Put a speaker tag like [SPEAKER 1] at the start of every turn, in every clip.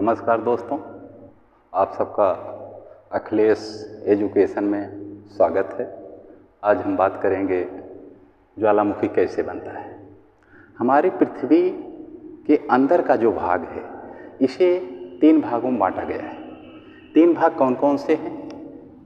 [SPEAKER 1] नमस्कार दोस्तों, आप सबका अखिलेश एजुकेशन में स्वागत है। आज हम बात करेंगे ज्वालामुखी कैसे बनता है। हमारी पृथ्वी के अंदर का जो भाग है इसे 3 भागों में बांटा गया है। 3 भाग कौन कौन से हैं?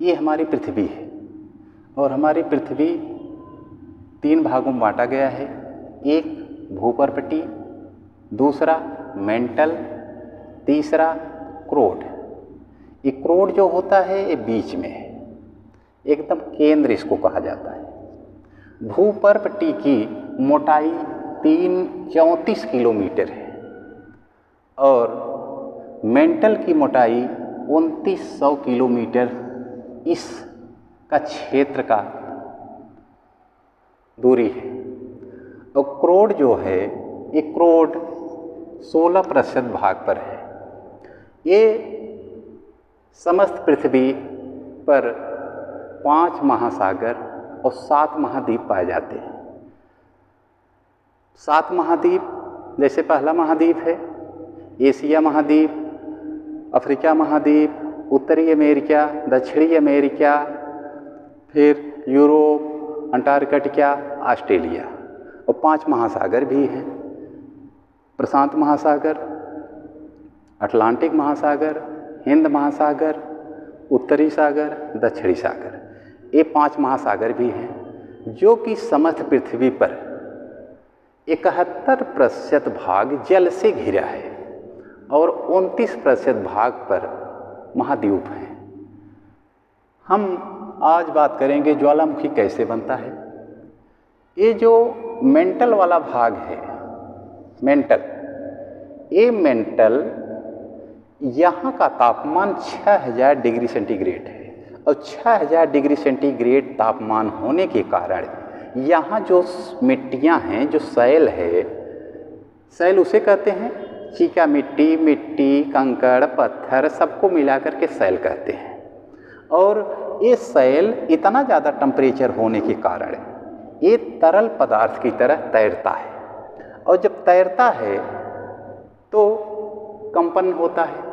[SPEAKER 1] ये हमारी पृथ्वी है और हमारी पृथ्वी 3 भागों में बांटा गया है। एक भूपर्पटी, दूसरा मेंटल, तीसरा क्रोड। ये क्रोड जो होता है ये बीच में है, एकदम केंद्र इसको कहा जाता है। भूपर्पटी की मोटाई 34 किलोमीटर है और मेंटल की मोटाई 2900 किलोमीटर इसका क्षेत्र का दूरी है। और क्रोड जो है ये क्रोड 16% भाग पर है। ये समस्त पृथ्वी पर 5 महासागर और 7 महाद्वीप पाए जाते हैं। 7 महाद्वीप जैसे पहला महाद्वीप है एशिया महाद्वीप, अफ्रीका महाद्वीप, उत्तरी अमेरिका, दक्षिणी अमेरिका, फिर यूरोप, अंटार्कटिका, ऑस्ट्रेलिया। और 5 महासागर भी हैं, प्रशांत महासागर, अटलांटिक महासागर, हिंद महासागर, उत्तरी सागर, दक्षिणी सागर। ये 5 महासागर भी हैं जो कि समस्त पृथ्वी पर 71% भाग जल से घिरा है और 29% भाग पर महाद्वीप हैं। हम आज बात करेंगे ज्वालामुखी कैसे बनता है। ये जो मेंटल वाला भाग है, मेंटल यहाँ का तापमान 6000 डिग्री सेंटीग्रेड है और 6000 डिग्री सेंटीग्रेड तापमान होने के कारण यहाँ जो मिट्टियाँ हैं, जो सैल है, सैल उसे कहते हैं चीका मिट्टी, कंकड़, पत्थर सबको मिलाकर के सैल कहते हैं। और ये सैल इतना ज़्यादा टेम्परेचर होने के कारण ये तरल पदार्थ की तरह तैरता है और जब तैरता है तो कंपन होता है।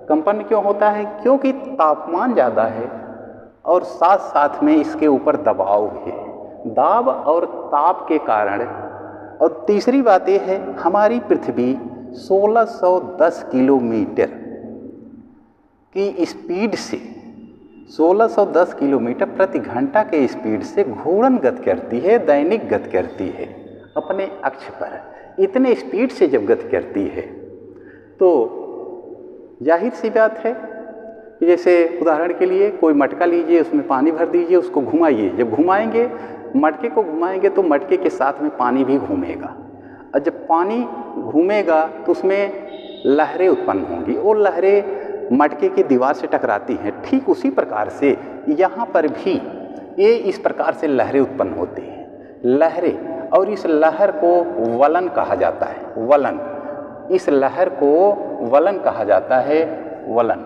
[SPEAKER 1] कंपन क्यों होता है? क्योंकि तापमान ज़्यादा है और साथ साथ में इसके ऊपर दबाव भी है। दाब और ताप के कारण। और तीसरी बात यह है हमारी पृथ्वी 1610 किलोमीटर की स्पीड से 1610 किलोमीटर प्रति घंटा के स्पीड से घूर्णन गति करती है, दैनिक गति करती है अपने अक्ष पर। इतने स्पीड से जब गति करती है तो जाहिर सी बात है कि जैसे उदाहरण के लिए कोई मटका लीजिए, उसमें पानी भर दीजिए, उसको घुमाइए। जब घुमाएंगे, मटके को घुमाएंगे तो मटके के साथ में पानी भी घूमेगा और जब पानी घूमेगा तो उसमें लहरें उत्पन्न होंगी। वो लहरें मटके की दीवार से टकराती हैं। ठीक उसी प्रकार से यहाँ पर भी ये इस प्रकार से लहरें उत्पन्न होती हैं, लहरें। और इस लहर को वलन कहा जाता है, वलन। इस लहर को वलन कहा जाता है, वलन।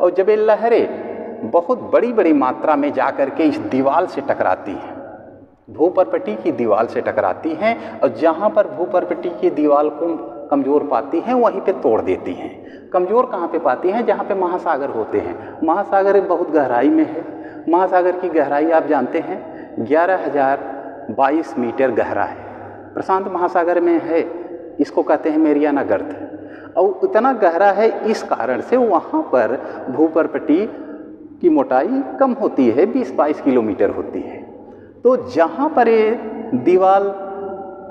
[SPEAKER 1] और जब ये लहरें बहुत बड़ी बड़ी मात्रा में जाकर के इस दीवार से टकराती हैं, भूपर्पटी की दीवार से टकराती हैं और जहाँ पर भूपर्पटी की दीवार को कमज़ोर पाती हैं वहीं पे तोड़ देती हैं। कमज़ोर कहाँ पे पाती हैं? जहाँ पे महासागर होते हैं। महासागर बहुत गहराई में है। महासागर की गहराई आप जानते हैं 11,022 मीटर गहरा है। प्रशांत महासागर में है, इसको कहते हैं मेरियाना गर्त। और इतना गहरा है, इस कारण से वहाँ पर भूपर्पटी की मोटाई कम होती है, 20-22 किलोमीटर होती है। तो जहाँ पर ये दीवार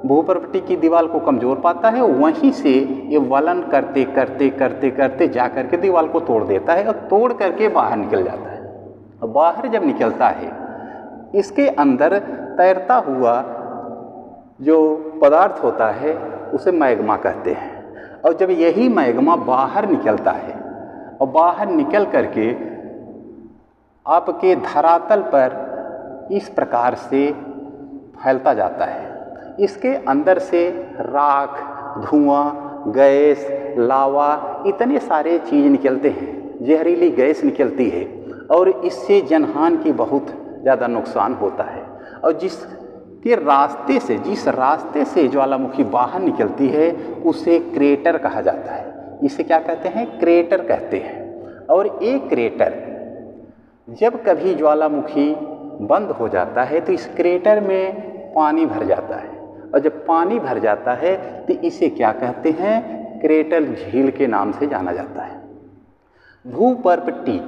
[SPEAKER 1] भूपर्पटी की दीवार को कमज़ोर पाता है वहीं से ये वलन करते करते करते करते जा कर के दीवार को तोड़ देता है और तोड़ करके बाहर निकल जाता है। और बाहर जब निकलता है इसके अंदर तैरता हुआ जो पदार्थ होता है उसे मैग्मा कहते हैं। और जब यही मैग्मा बाहर निकलता है और बाहर निकल करके आपके धरातल पर इस प्रकार से फैलता जाता है, इसके अंदर से राख, धुआं, गैस, लावा, इतने सारे चीज़ निकलते हैं, जहरीली गैस निकलती है और इससे जनहानि की बहुत ज़्यादा नुकसान होता है। और जिस रास्ते से ज्वालामुखी बाहर निकलती है उसे क्रेटर कहा जाता है। इसे क्या कहते हैं? क्रेटर कहते हैं। और एक क्रेटर जब कभी ज्वालामुखी बंद हो जाता है तो इस क्रेटर में पानी भर जाता है, और जब पानी भर जाता है तो इसे क्या कहते हैं? क्रेटर झील के नाम से जाना जाता है। भूपर्पट्टी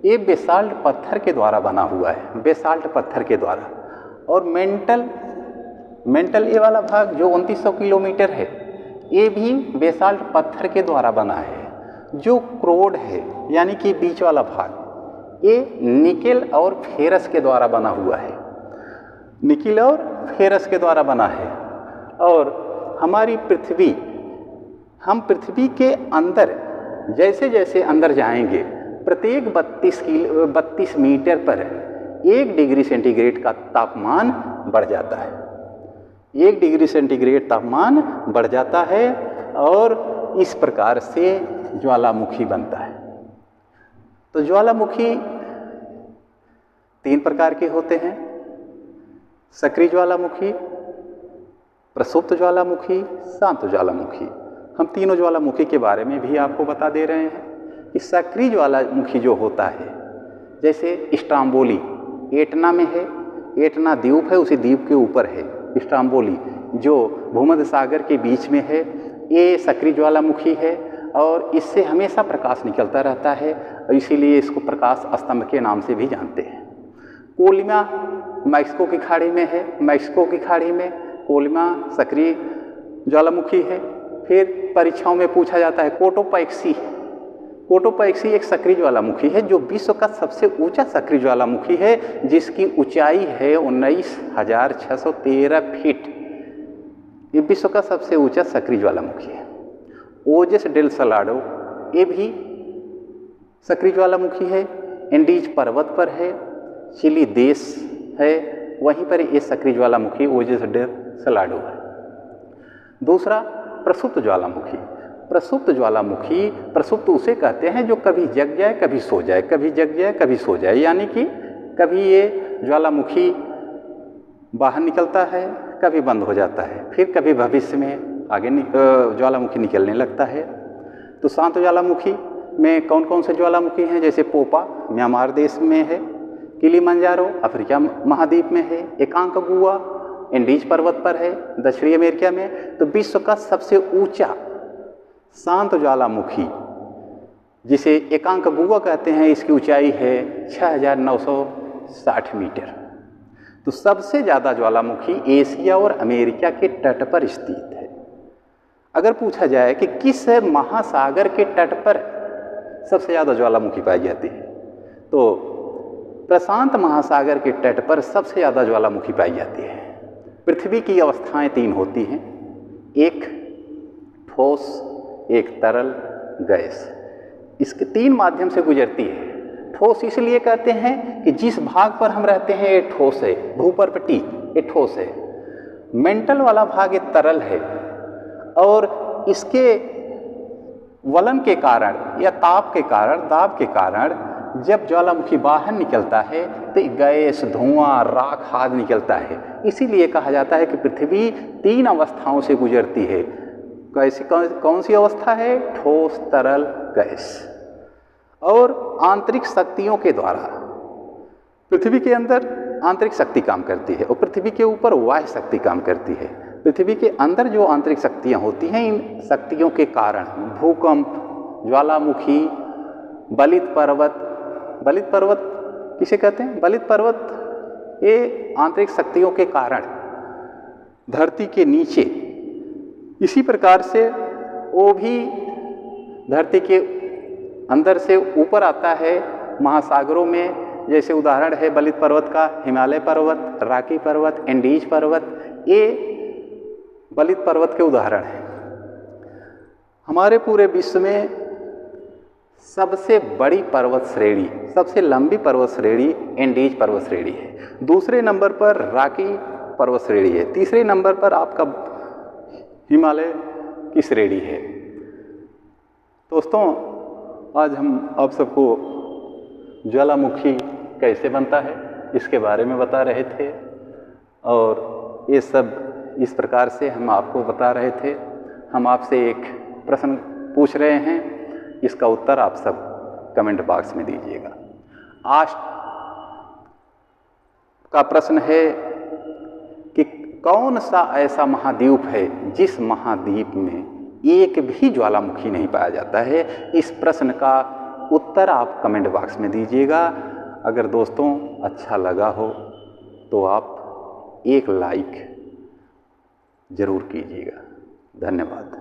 [SPEAKER 1] ये बेसाल्ट पत्थर के द्वारा बना हुआ है, बेसाल्ट पत्थर के द्वारा। और मेंटल ये वाला भाग जो 2900 किलोमीटर है, ये भी बेसाल्ट पत्थर के द्वारा बना है। जो क्रोड है यानी कि बीच वाला भाग, ये निकेल और फेरस के द्वारा बना हुआ है, निकेल और फेरस के द्वारा बना है। और हमारी पृथ्वी, हम पृथ्वी के अंदर जैसे जैसे अंदर जाएंगे, प्रत्येक 32 मीटर पर 1 डिग्री सेंटीग्रेड का तापमान बढ़ जाता है। 1 डिग्री सेंटीग्रेड तापमान बढ़ जाता है और इस प्रकार से ज्वालामुखी बनता है। तो ज्वालामुखी 3 प्रकार के होते हैं: सक्रिय ज्वालामुखी, प्रसुप्त ज्वालामुखी, शांत ज्वालामुखी। हम तीनों ज्वालामुखी के बारे में भी आपको बता दे रहे हैं कि सक्रिय ज्वालामुखी जो होता है, जैसे स्ट्राम्बोली एटना में है, एटना द्वीप है, उसी द्वीप के ऊपर है स्ट्राम्बोली जो भूमध्य सागर के बीच में है। ये सक्रिय ज्वालामुखी है और इससे हमेशा प्रकाश निकलता रहता है, और इसीलिए इसको प्रकाश स्तंभ के नाम से भी जानते हैं। कोलिमा मैक्सिको की खाड़ी में है, मैक्सिको की खाड़ी में कोलिमा सक्रिय ज्वालामुखी है। फिर परीक्षाओं में पूछा जाता है कोटोपैक्सी। कोटोपैक्सी एक सक्रिय ज्वालामुखी है जो विश्व का सबसे ऊंचा सक्रिय ज्वालामुखी है, जिसकी ऊंचाई है 19,613 फीट। ये विश्व का सबसे ऊंचा सक्रिय ज्वालामुखी है। ओजस डेल सलाडो ये भी सक्रिय ज्वालामुखी है, एंडीज पर्वत पर है, चिली देश है, वहीं पर ये सक्रिय ज्वालामुखी ओजस डेल सलाडो है। दूसरा प्रसुप्त ज्वालामुखी। प्रसुप्त ज्वालामुखी, प्रसुप्त उसे कहते हैं जो कभी जग जाए कभी सो जाए, कभी जग जाए कभी सो जाए, यानी कि कभी ये ज्वालामुखी बाहर निकलता है, कभी बंद हो जाता है, फिर कभी भविष्य में आगे ज्वालामुखी निकलने लगता है। तो शांत ज्वालामुखी में कौन कौन से ज्वालामुखी हैं? जैसे पोपा म्यांमार देश में है, किलिमंजारो अफ्रीका महाद्वीप में है, एकांकागुआ एंडीज पर्वत पर है दक्षिणी अमेरिका में। तो विश्व का सबसे ऊंचा शांत ज्वालामुखी जिसे एकांकागुआ कहते हैं, इसकी ऊंचाई है 6,960 मीटर। तो सबसे ज़्यादा ज्वालामुखी एशिया और अमेरिका के तट पर स्थित है। अगर पूछा जाए कि किस महासागर के तट पर सबसे ज़्यादा ज्वालामुखी पाई जाती है, तो प्रशांत महासागर के तट पर सबसे ज़्यादा ज्वालामुखी पाई जाती है। पृथ्वी की अवस्थाएं 3 होती हैं, एक ठोस, एक तरल, गैस। इसके 3 माध्यम से गुजरती है। ठोस इसलिए कहते हैं कि जिस भाग पर हम रहते हैं ये ठोस है, भूपर्पट्टी ये ठोस है। मेंटल वाला भाग ये तरल है, और इसके वलन के कारण या ताप के कारण, दाब के कारण जब ज्वालामुखी बाहर निकलता है तो गैस, धुआं, राख आदि निकलता है। इसीलिए कहा जाता है कि पृथ्वी 3 अवस्थाओं से गुजरती है। कैसी कौन सी अवस्था है? ठोस, तरल, गैस। और आंतरिक शक्तियों के द्वारा पृथ्वी के अंदर आंतरिक शक्ति काम करती है और पृथ्वी के ऊपर बाह्य शक्ति काम करती है। पृथ्वी के अंदर जो आंतरिक शक्तियाँ होती हैं, इन शक्तियों के कारण भूकंप, ज्वालामुखी, बलित पर्वत किसे कहते हैं? बलित पर्वत ये आंतरिक शक्तियों के कारण धरती के नीचे, इसी प्रकार से वो भी धरती के अंदर से ऊपर आता है महासागरों में। जैसे उदाहरण है बलित पर्वत का हिमालय पर्वत, राकी पर्वत, एंडीज पर्वत, ये बलित पर्वत के उदाहरण हैं। हमारे पूरे विश्व में सबसे बड़ी पर्वत श्रेणी, सबसे लंबी पर्वत श्रेणी एंडीज पर्वत श्रेणी है। दूसरे नंबर पर राकी पर्वत श्रेणी है। तीसरे नंबर पर आपका हिमालय की श्रेणी है। दोस्तों, आज हम आप सबको ज्वालामुखी कैसे बनता है इसके बारे में बता रहे थे, और ये सब इस प्रकार से हम आपको बता रहे थे। हम आपसे एक प्रश्न पूछ रहे हैं, इसका उत्तर आप सब कमेंट बॉक्स में दीजिएगा। आज का प्रश्न है कि कौन सा ऐसा महाद्वीप है जिस महाद्वीप में एक भी ज्वालामुखी नहीं पाया जाता है। इस प्रश्न का उत्तर आप कमेंट बॉक्स में दीजिएगा। अगर दोस्तों अच्छा लगा हो तो आप एक लाइक ज़रूर कीजिएगा। धन्यवाद।